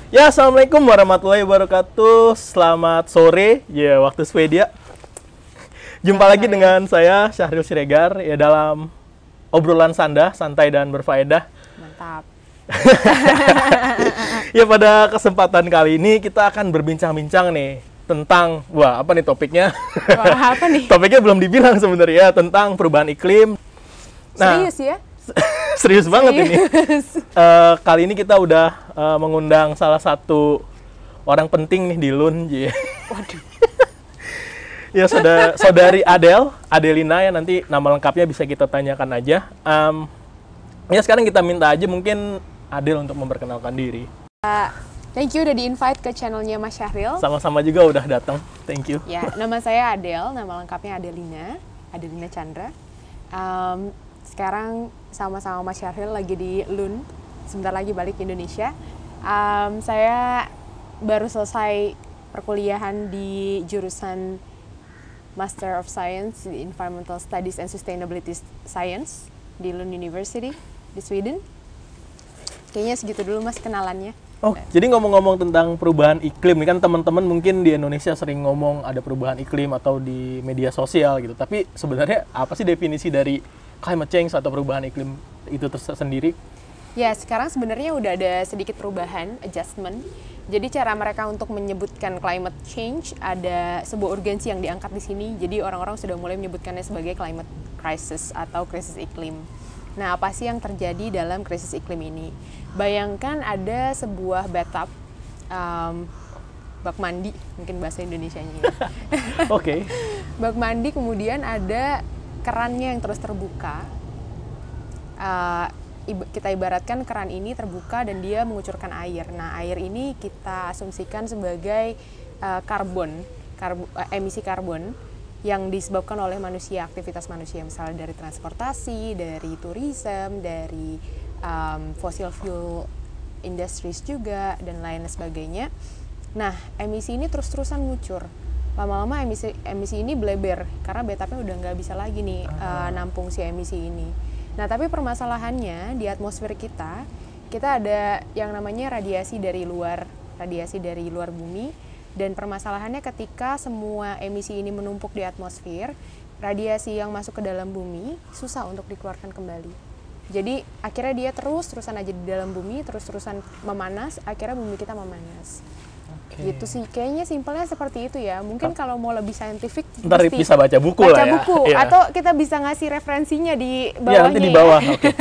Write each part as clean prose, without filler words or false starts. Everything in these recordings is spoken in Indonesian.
Ya, assalamualaikum warahmatullahi wabarakatuh. Selamat sore, ya waktu Swedia. Jumpa lagi dengan saya Syahril Siregar ya dalam obrolan santai dan berfaedah. Mantap. Ya pada kesempatan kali ini kita akan berbincang-bincang nih tentang apa nih topiknya? Wah, apa nih? Topiknya belum dibilang sebenarnya tentang perubahan iklim. Serius ya? Serius banget ini. Kali ini kita udah mengundang salah satu orang penting nih di LUN. Waduh. Ya saudari Adelina ya, nanti nama lengkapnya bisa kita tanyakan aja. Ya sekarang kita minta aja mungkin Adel untuk memperkenalkan diri. Thank you udah di-invite ke channelnya Mas Syahril. Sama-sama juga udah datang. Thank you. Ya, nama saya Adel, nama lengkapnya Adelina Chandra. Sekarang sama-sama Mas Syahril lagi di LUN, sebentar lagi balik ke Indonesia. Saya baru selesai perkuliahan di jurusan Master of Science di Environmental Studies and Sustainability Science di Lund University di Sweden. Kayaknya segitu dulu Mas kenalannya. Oh, jadi ngomong-ngomong tentang perubahan iklim, ini kan teman-teman mungkin di Indonesia sering ngomong ada perubahan iklim atau di media sosial gitu. Tapi sebenarnya apa sih definisi dari climate change atau perubahan iklim itu tersendiri? Ya, sekarang sebenarnya udah ada sedikit perubahan, adjustment. Jadi cara mereka untuk menyebutkan climate change ada sebuah urgensi yang diangkat di sini. Jadi orang-orang sudah mulai menyebutkannya sebagai climate crisis atau krisis iklim. Nah, apa sih yang terjadi dalam krisis iklim ini? Bayangkan ada sebuah bathtub, bak mandi, mungkin bahasa Indonesianya. Ya. Oke. Bak mandi, kemudian ada kerannya yang terus terbuka. Kita ibaratkan keran ini terbuka dan dia mengucurkan air. Nah, air ini kita asumsikan sebagai emisi karbon yang disebabkan oleh manusia, aktivitas manusia, misalnya dari transportasi, dari tourism, dari fossil fuel industries juga, dan lain sebagainya. Nah, emisi ini terus-terusan ngucur. Lama-lama emisi ini bleber, karena bathtubnya udah nggak bisa lagi nih nampung si emisi ini. Nah, tapi permasalahannya di atmosfer kita ada yang namanya radiasi dari luar bumi. Dan permasalahannya ketika semua emisi ini menumpuk di atmosfer, radiasi yang masuk ke dalam bumi susah untuk dikeluarkan kembali. Jadi akhirnya dia terus-terusan aja di dalam bumi, terus-terusan memanas, akhirnya bumi kita memanas. Okay. Gitu sih, kayaknya simpelnya seperti itu ya. Mungkin kalau mau lebih saintifik, ntar bisa baca buku lah ya. Baca buku, atau kita bisa ngasih referensinya di bawahnya. Ya, nanti di bawah. Ya. Okay.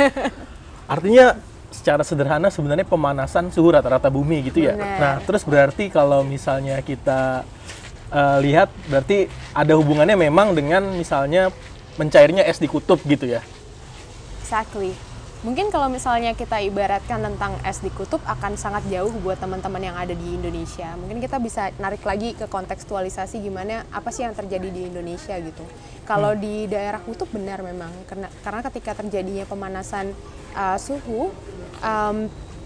Artinya secara sederhana sebenarnya pemanasan suhu rata-rata bumi gitu ya. Bener. Nah, terus berarti kalau misalnya kita lihat, berarti ada hubungannya memang dengan misalnya mencairnya es di kutub gitu ya? Exactly. Mungkin kalau misalnya kita ibaratkan tentang es di kutub akan sangat jauh buat teman-teman yang ada di Indonesia. Mungkin kita bisa narik lagi ke kontekstualisasi gimana, apa sih yang terjadi di Indonesia gitu. Kalau di daerah kutub benar memang, karena ketika terjadinya pemanasan suhu,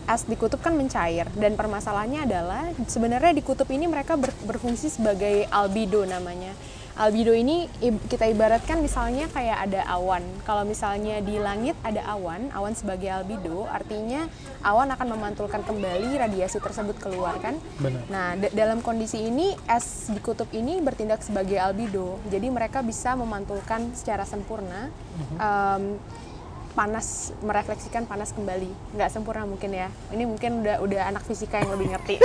es di kutub kan mencair, dan permasalahannya adalah sebenarnya di kutub ini mereka berfungsi sebagai albedo namanya. Albedo ini kita ibaratkan misalnya kayak ada awan. Kalau misalnya di langit ada awan sebagai albedo, artinya awan akan memantulkan kembali radiasi tersebut keluar kan. Benar. Nah, dalam kondisi ini es di kutub ini bertindak sebagai albedo. Jadi mereka bisa memantulkan secara sempurna panas, merefleksikan panas kembali. Nggak sempurna mungkin ya. Ini mungkin udah anak fisika yang lebih ngerti.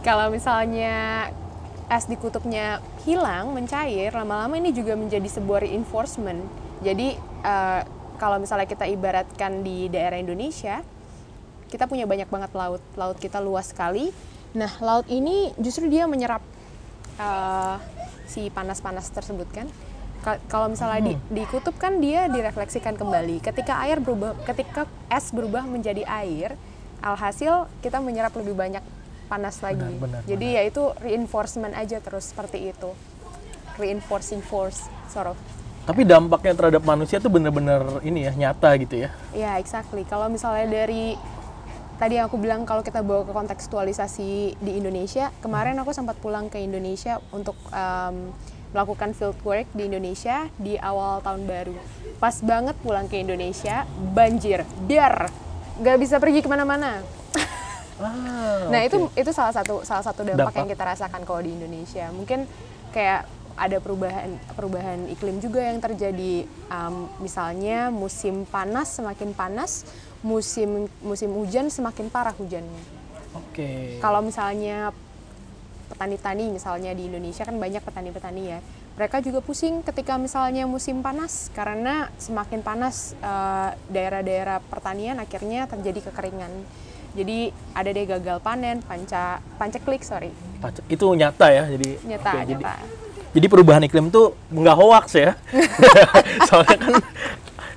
Kalau misalnya es di kutubnya hilang, mencair, lama-lama ini juga menjadi sebuah reinforcement. Jadi kalau misalnya kita ibaratkan di daerah Indonesia, kita punya banyak banget laut kita luas sekali. Nah, laut ini justru dia menyerap si panas-panas tersebut kan. Kalau misalnya di kutub kan dia direfleksikan kembali. Ketika es berubah menjadi air, alhasil kita menyerap lebih banyak panas lagi. Jadi ya itu reinforcement aja terus seperti itu. Reinforcing force, sort of. Tapi dampaknya terhadap manusia tuh benar-benar ini ya, nyata gitu ya? Ya, exactly. Kalau misalnya dari tadi yang aku bilang kalau kita bawa ke kontekstualisasi di Indonesia, kemarin aku sempat pulang ke Indonesia untuk melakukan field work di Indonesia di awal tahun baru. Pas banget pulang ke Indonesia, banjir, nggak bisa pergi kemana-mana. Nah, oke. itu salah satu dampak Dampak. yang kita rasakan kalau di Indonesia. Mungkin kayak ada perubahan iklim juga yang terjadi. Misalnya musim panas semakin panas, musim hujan semakin parah hujannya. Oke. Kalau misalnya petani-petani misalnya di Indonesia kan banyak petani-petani ya. Mereka juga pusing ketika misalnya musim panas karena semakin panas daerah-daerah pertanian akhirnya terjadi kekeringan. Jadi ada deh gagal panen, panceklik, sorry. Itu nyata ya, jadi Nyata, oke, nyata. Jadi perubahan iklim tuh nggak hoax ya. Soalnya kan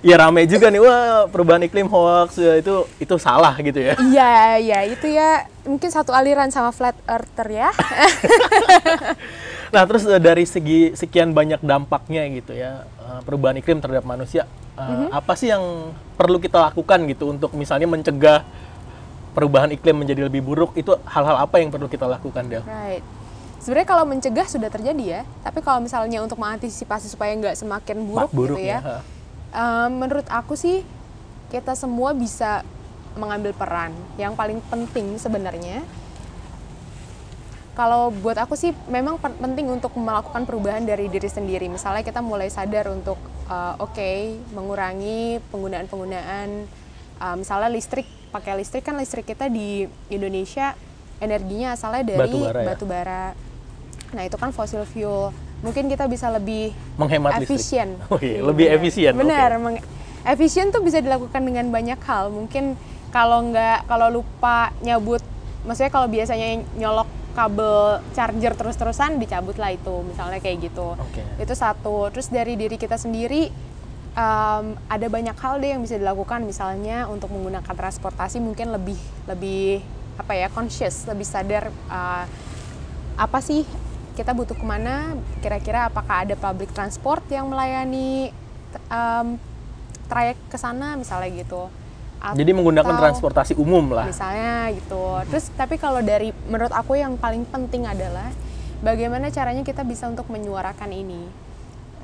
ya rame juga nih, wah perubahan iklim hoax ya, itu salah gitu ya. Iya, itu ya mungkin satu aliran sama flat earther ya. Nah, terus dari segi sekian banyak dampaknya gitu ya, perubahan iklim terhadap manusia, apa sih yang perlu kita lakukan gitu untuk misalnya mencegah perubahan iklim menjadi lebih buruk? Itu hal-hal apa yang perlu kita lakukan, Del? Right. Sebenarnya kalau mencegah sudah terjadi ya, tapi kalau misalnya untuk mengantisipasi supaya nggak semakin buruk gitu ya, menurut aku sih kita semua bisa mengambil peran. Yang paling penting sebenarnya, kalau buat aku sih memang penting untuk melakukan perubahan dari diri sendiri. Misalnya kita mulai sadar untuk mengurangi penggunaan misalnya pakai listrik kan listrik kita di Indonesia energinya asalnya dari batu bara. Nah, itu kan fossil fuel. Mungkin kita bisa lebih menghemat efisien. Listrik. Lebih efisien. Benar, efisien tuh bisa dilakukan dengan banyak hal. Mungkin kalau lupa nyabut, maksudnya kalau biasanya nyolok kabel charger terus-terusan dicabut lah itu, misalnya kayak gitu. Itu satu. Terus dari diri kita sendiri ada banyak hal deh yang bisa dilakukan, misalnya untuk menggunakan transportasi mungkin lebih conscious, lebih sadar apa sih kita butuh kemana, kira-kira apakah ada public transport yang melayani trayek ke sana misalnya gitu. Jadi menggunakan transportasi umum lah. Misalnya gitu. Terus tapi kalau menurut aku yang paling penting adalah bagaimana caranya kita bisa untuk menyuarakan ini.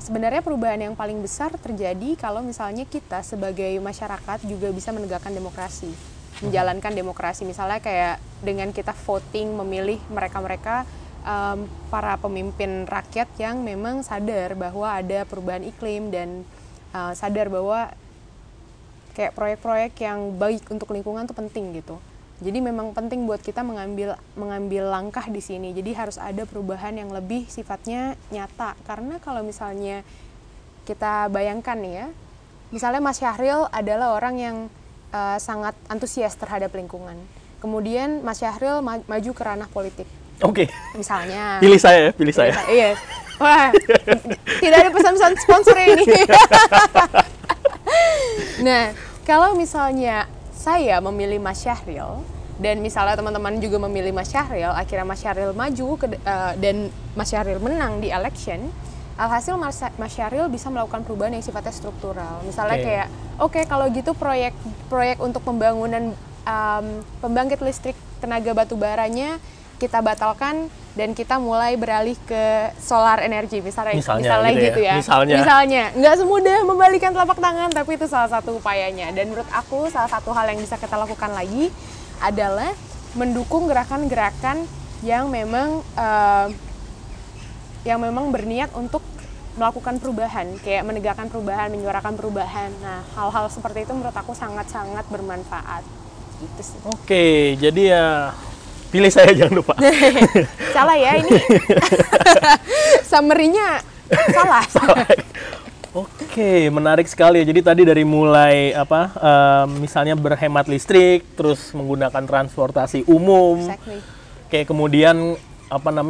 Sebenarnya perubahan yang paling besar terjadi kalau misalnya kita sebagai masyarakat juga bisa menegakkan demokrasi, menjalankan demokrasi. Misalnya kayak dengan kita voting memilih mereka-mereka para pemimpin rakyat yang memang sadar bahwa ada perubahan iklim dan sadar bahwa kayak proyek-proyek yang baik untuk lingkungan itu penting gitu. Jadi memang penting buat kita mengambil langkah di sini. Jadi harus ada perubahan yang lebih sifatnya nyata. Karena kalau misalnya kita bayangkan nih ya, misalnya Mas Syahril adalah orang yang sangat antusias terhadap lingkungan. Kemudian Mas Syahril maju ke ranah politik. Oke. Misalnya. Pilih saya. Iya. Wah, tidak ada pesan-pesan sponsor ini. Nah, kalau misalnya saya memilih Mas Syahril dan misalnya teman-teman juga memilih Mas Syahril, akhirnya Mas Syahril maju dan Mas Syahril menang di election, alhasil Mas Syahril bisa melakukan perubahan yang sifatnya struktural. Misalnya kayak kalau gitu proyek untuk pembangunan pembangkit listrik tenaga batu baranya kita batalkan dan kita mulai beralih ke solar energy misalnya gitu ya. Misalnya nggak semudah membalikan telapak tangan, tapi itu salah satu upayanya. Dan menurut aku salah satu hal yang bisa kita lakukan lagi adalah mendukung gerakan-gerakan yang memang berniat untuk melakukan perubahan, kayak menegakkan perubahan, menyuarakan perubahan. Nah, hal-hal seperti itu menurut aku sangat-sangat bermanfaat. Gitu sih. Oke, jadi ya pilih saya, jangan lupa. Salah ya ini. Summary-nya salah. Oke, menarik sekali. Jadi tadi dari mulai misalnya berhemat listrik, terus menggunakan transportasi umum. Exactly. Kayak kemudian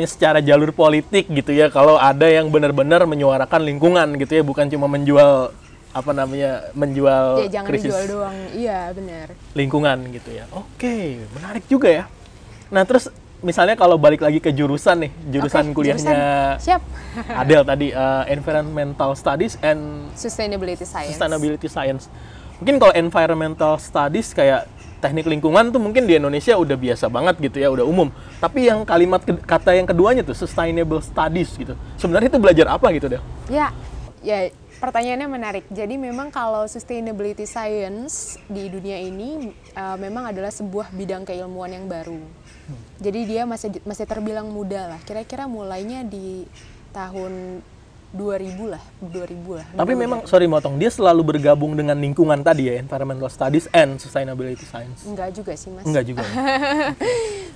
secara jalur politik gitu ya. Kalau ada yang benar-benar menyuarakan lingkungan gitu ya, bukan cuma menjual jangan krisis dijual doang. Iya, benar. Lingkungan gitu ya. Oke, menarik juga ya. Nah, terus misalnya kalau balik lagi ke jurusan kuliahnya Siap. Adel tadi, Environmental Studies and Sustainability Science. Mungkin kalau Environmental Studies kayak teknik lingkungan tuh mungkin di Indonesia udah biasa banget gitu ya, udah umum. Tapi yang kata yang keduanya tuh Sustainable Studies gitu. Sebenarnya itu belajar apa gitu, Del? Ya pertanyaannya menarik. Jadi memang kalau sustainability science di dunia ini memang adalah sebuah bidang keilmuan yang baru. Jadi dia masih terbilang muda lah. Kira-kira mulainya di tahun 2000 lah. Tapi memang, sorry motong, dia selalu bergabung dengan lingkungan tadi ya, environmental studies and sustainability science. Enggak juga sih, Mas. Enggak juga.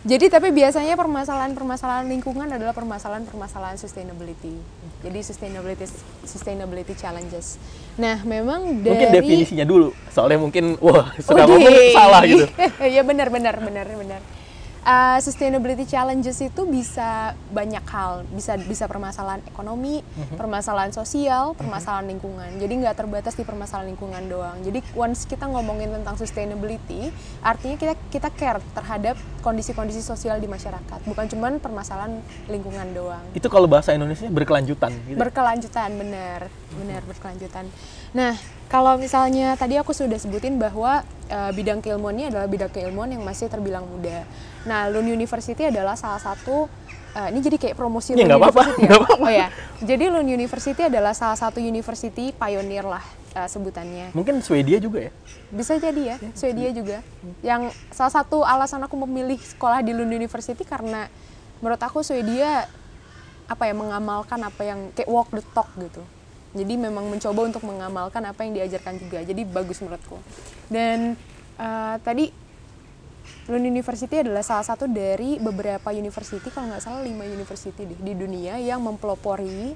Jadi tapi biasanya permasalahan lingkungan adalah permasalahan sustainability. Jadi sustainability challenges. Nah, memang dari mungkin definisinya dulu, soalnya mungkin suka ngomong salah gitu. Ya benar. Sustainability challenges itu bisa banyak hal, bisa permasalahan ekonomi, permasalahan sosial, permasalahan lingkungan. Jadi nggak terbatas di permasalahan lingkungan doang. Jadi once kita ngomongin tentang sustainability, artinya kita care terhadap kondisi-kondisi sosial di masyarakat, bukan cuma permasalahan lingkungan doang. Itu kalau bahasa Indonesia berkelanjutan. Gitu. Berkelanjutan, benar berkelanjutan. Nah, kalau misalnya tadi aku sudah sebutin bahwa bidang keilmuan ini adalah bidang keilmuan yang masih terbilang muda. Nah, Lund University adalah salah satu ini jadi kayak promosi Lund University ya. Oh ya, jadi Lund University adalah salah satu university pioneer lah sebutannya. Mungkin Swedia juga ya? Bisa jadi ya, Swedia juga. Yang salah satu alasan aku memilih sekolah di Lund University karena menurut aku Swedia mengamalkan apa yang kayak walk the talk gitu. Jadi memang mencoba untuk mengamalkan apa yang diajarkan juga. Jadi bagus menurutku. Dan tadi Lund University adalah salah satu dari beberapa university, kalau nggak salah 5 university di dunia yang mempelopori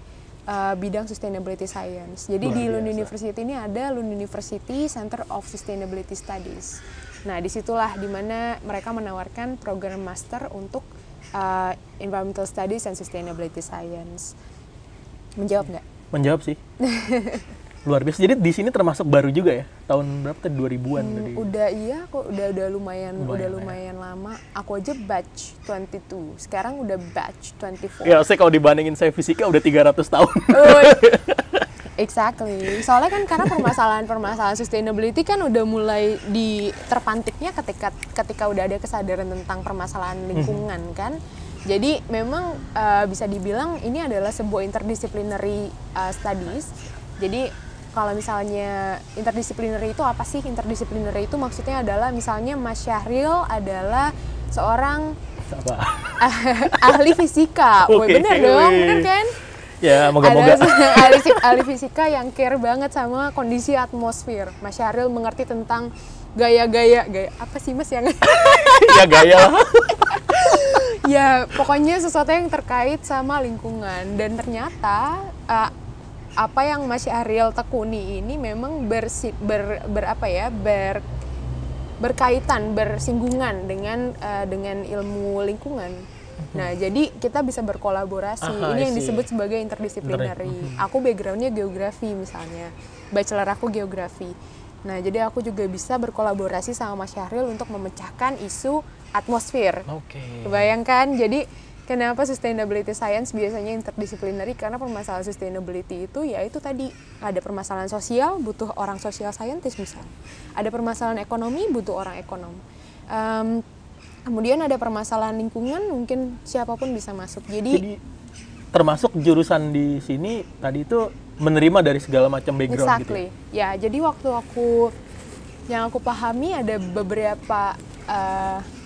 bidang sustainability science. Jadi di Lund University ini ada Lund University Center of Sustainability Studies. Nah, disitulah dimana mereka menawarkan program master untuk Environmental Studies and Sustainability Science. Menjawab nggak? Menjawab sih. Luar biasa. Jadi di sini termasuk baru juga ya? Tahun berapa tadi? 2000-an tadi? Udah iya kok, udah lumayan lama. Aku aja batch 22. Sekarang udah batch 24. Ya, saya kalau dibandingin saya fisika udah 300 tahun. Exactly. Soalnya kan karena permasalahan sustainability kan udah mulai terpantiknya ketika udah ada kesadaran tentang permasalahan lingkungan kan. Jadi memang bisa dibilang ini adalah sebuah interdisciplinary studies. Jadi kalau misalnya interdisciplinary itu apa sih? Interdisciplinary itu maksudnya adalah misalnya Mas Syahril adalah seorang ahli fisika. Bener dong, bener kan? Ya, moga-moga. Ahli fisika yang care banget sama kondisi atmosfer. Mas Syahril mengerti tentang gaya apa sih Mas yang ya gaya lah. Ya, pokoknya sesuatu yang terkait sama lingkungan. Dan ternyata apa yang Mas Syahril tekuni ini memang berkaitan, bersinggungan dengan ilmu lingkungan. Nah, jadi kita bisa berkolaborasi. Ini yang disebut sebagai interdisciplinary. Aku backgroundnya geografi misalnya, bachelor aku geografi. Nah, jadi aku juga bisa berkolaborasi sama Mas Syahril untuk memecahkan isu atmosfer. Bayangkan, jadi kenapa sustainability science biasanya interdisciplinary? Karena permasalahan sustainability itu ya itu tadi, ada permasalahan sosial, butuh orang social scientist misalnya. Ada permasalahan ekonomi, butuh orang ekonom. Kemudian ada permasalahan lingkungan, mungkin siapapun bisa masuk. Jadi termasuk jurusan di sini tadi itu menerima dari segala macam background gitu. Ya, jadi waktu yang aku pahami ada beberapa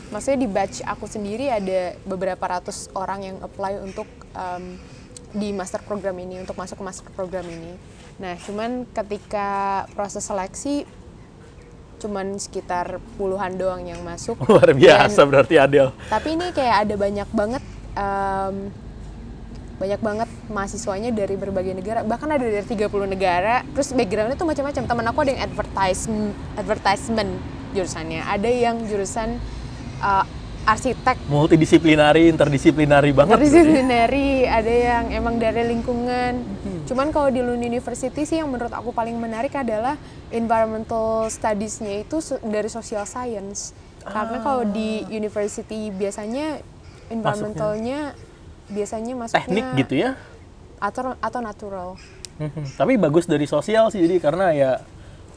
maksudnya di batch aku sendiri ada beberapa ratus orang yang apply untuk di master program ini, untuk masuk ke master program ini. Nah, cuman ketika proses seleksi cuman sekitar puluhan doang yang masuk. Luar biasa berarti Adel. Tapi ini kayak ada banyak banget mahasiswanya dari berbagai negara, bahkan ada dari 30 negara. Terus backgroundnya tuh macam-macam. Temen aku ada yang advertisement jurusannya, ada yang jurusan arsitek, multidisiplinari, interdisiplinari banget. Interdisiplinari, ada yang emang dari lingkungan. Cuman kalau di Lund University sih yang menurut aku paling menarik adalah environmental studies-nya itu dari social science. Karena kalau di university biasanya environmentalnya biasanya masuknya teknik gitu ya? Atau natural. Tapi bagus dari sosial sih, jadi karena ya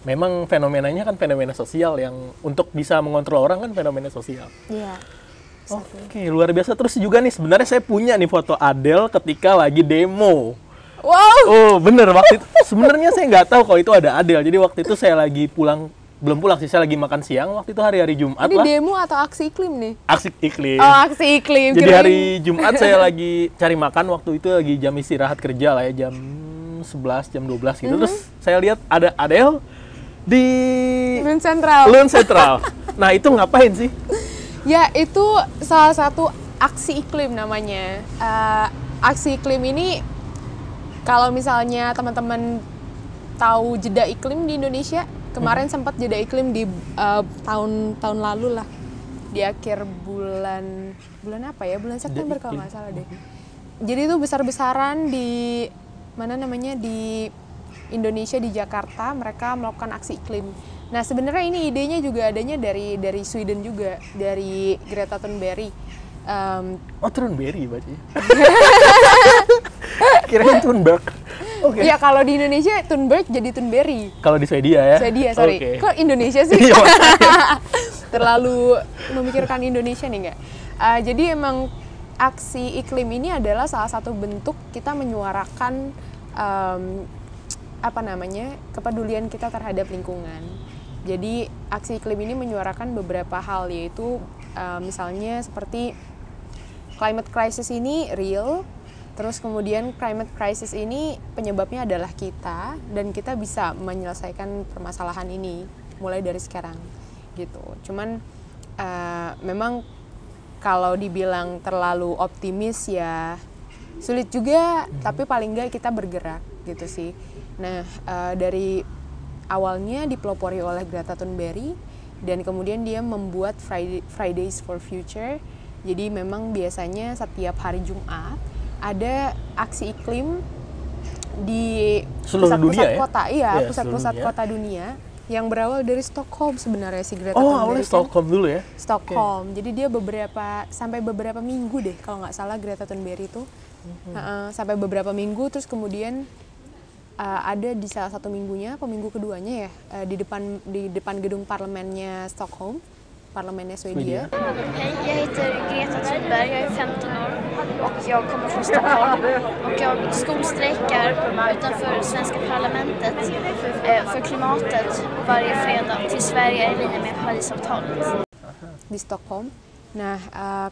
memang fenomenanya kan fenomena sosial yang untuk bisa mengontrol orang kan fenomena sosial. Iya. Oke, luar biasa. Terus juga nih sebenarnya saya punya nih foto Adel ketika lagi demo. Wow. Oh bener, waktu itu sebenarnya saya nggak tahu kalau itu ada Adele. Jadi waktu itu saya lagi belum pulang sih, saya lagi makan siang. Waktu itu hari Jumat Ini lah. demo atau aksi iklim nih? Aksi iklim. Oh, aksi iklim. Jadi Kirain- hari Jumat saya lagi cari makan, waktu itu lagi jam istirahat kerja lah ya, jam 11, jam 12 gitu. Terus saya lihat ada Adele di Lund Central. Lund Central. Nah itu ngapain sih? Ya, itu salah satu aksi iklim namanya. Aksi iklim ini, kalau misalnya teman-teman tahu jeda iklim di Indonesia, kemarin sempat jeda iklim di tahun lalu lah, di akhir bulan apa ya? Bulan September kalau nggak salah deh. Jadi itu besar-besaran di mana namanya, di Indonesia, di Jakarta, mereka melakukan aksi iklim. Nah sebenarnya ini idenya juga adanya dari Sweden juga, dari Greta Thunberg. Oh Thunberg berarti. Kirain Thunberg. Oke. Ya kalau di Indonesia Thunberg jadi Thunberg. Kalau di Swedia ya? Swedia, sorry. Oke. Kok Indonesia sih? Iya, Terlalu memikirkan Indonesia nih nggak? Jadi emang aksi iklim ini adalah salah satu bentuk kita menyuarakan kepedulian kita terhadap lingkungan. Jadi aksi iklim ini menyuarakan beberapa hal, yaitu misalnya seperti climate crisis ini real, terus kemudian climate crisis ini penyebabnya adalah kita, dan kita bisa menyelesaikan permasalahan ini mulai dari sekarang gitu. Cuman memang kalau dibilang terlalu optimis ya sulit juga, tapi paling nggak kita bergerak gitu sih. Nah dari awalnya dipelopori oleh Greta Thunberg, dan kemudian dia membuat Fridays for Future. Jadi memang biasanya setiap hari Jumat ada aksi iklim di seluruh dunia ya? Kota, Iya, pusat-pusat seluruh dunia. kota dunia, yang berawal dari Stockholm sebenarnya si Greta Oh Thunberg. awalnya Stockholm dulu ya? Stockholm. Jadi dia sampai beberapa minggu deh kalau nggak salah Greta Thunberg itu sampai beberapa minggu, terus kemudian ada di salah satu minggunya, minggu keduanya ya, di depan gedung parlemennya Stockholm, parlemennya Swedia. Hej, jag heter Greta Thunberg, jag är 15 år och jag kommer från Stockholm och jag skolstrejkar utanför svenska parlamentet för klimatet varje fredag till Sverige är i linje med Parisavtalet. Di Stockholm. Nah,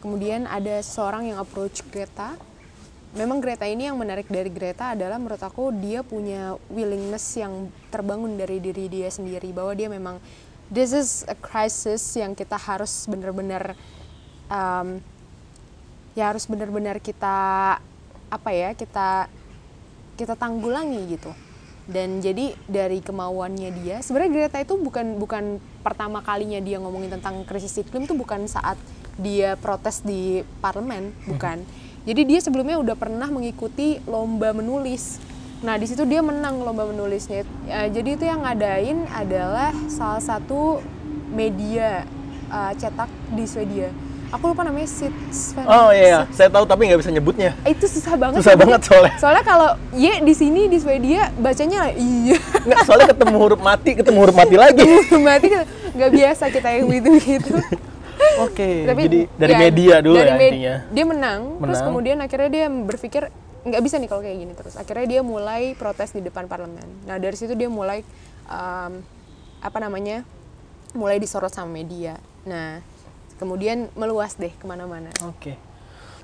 kemudian ada seseorang yang approach Greta. Memang Greta ini, yang menarik dari Greta adalah menurut aku dia punya willingness yang terbangun dari diri dia sendiri, bahwa dia memang this is a crisis yang kita harus benar-benar harus benar-benar kita kita tanggulangi gitu. Dan jadi dari kemauannya dia, sebenarnya Greta itu bukan pertama kalinya dia ngomongin tentang krisis iklim tuh, bukan saat dia protes di parlemen, bukan. Jadi dia sebelumnya udah pernah mengikuti lomba menulis. Nah di situ dia menang lomba menulisnya. Jadi itu yang ngadain adalah salah satu media cetak di Swedia. Aku lupa namanya Sven. Oh iya, saya tahu tapi nggak bisa nyebutnya. Itu susah banget. Susah banget soalnya. Soalnya kalau di sini di Swedia bacanya iya. Nggak, soalnya ketemu huruf mati lagi. Berarti nggak biasa kita yang gitu. Oke, Tapi jadi dari media dulu ya intinya. Dia menang, terus kemudian akhirnya dia berpikir nggak bisa nih kalau kayak gini terus. Akhirnya dia mulai protes di depan parlemen. Nah dari situ dia mulai mulai disorot sama media. Nah kemudian meluas deh kemana-mana. Oke.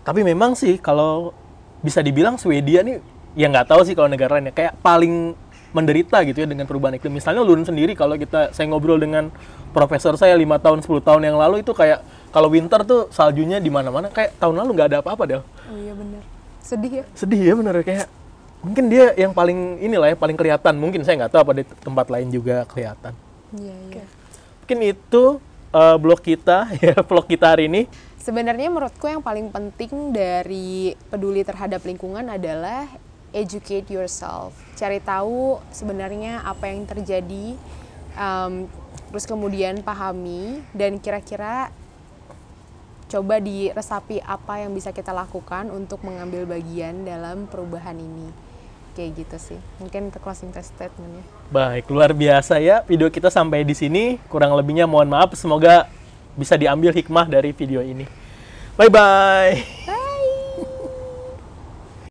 Tapi memang sih kalau bisa dibilang Swedia nih, ya nggak tahu sih kalau negara lainnya, kayak paling menderita gitu ya dengan perubahan iklim. Misalnya Lund sendiri, kalau saya ngobrol dengan profesor saya 5 tahun, 10 tahun yang lalu, itu kayak kalau winter tuh saljunya di mana-mana, kayak tahun lalu nggak ada apa-apa deh. Oh iya benar. Sedih ya? Sedih ya bener, kayak mungkin dia yang paling paling kelihatan. Mungkin saya nggak tahu apa di tempat lain juga kelihatan. Iya. Mungkin itu vlog kita hari ini. Sebenarnya menurutku yang paling penting dari peduli terhadap lingkungan adalah educate yourself. Cari tahu sebenarnya apa yang terjadi, terus kemudian pahami, dan kira-kira coba diresapi apa yang bisa kita lakukan untuk mengambil bagian dalam perubahan ini. Kayak gitu sih. Mungkin ke closing statement-nya. Baik, luar biasa ya video kita sampai di sini. Kurang lebihnya mohon maaf, semoga bisa diambil hikmah dari video ini. Bye-bye.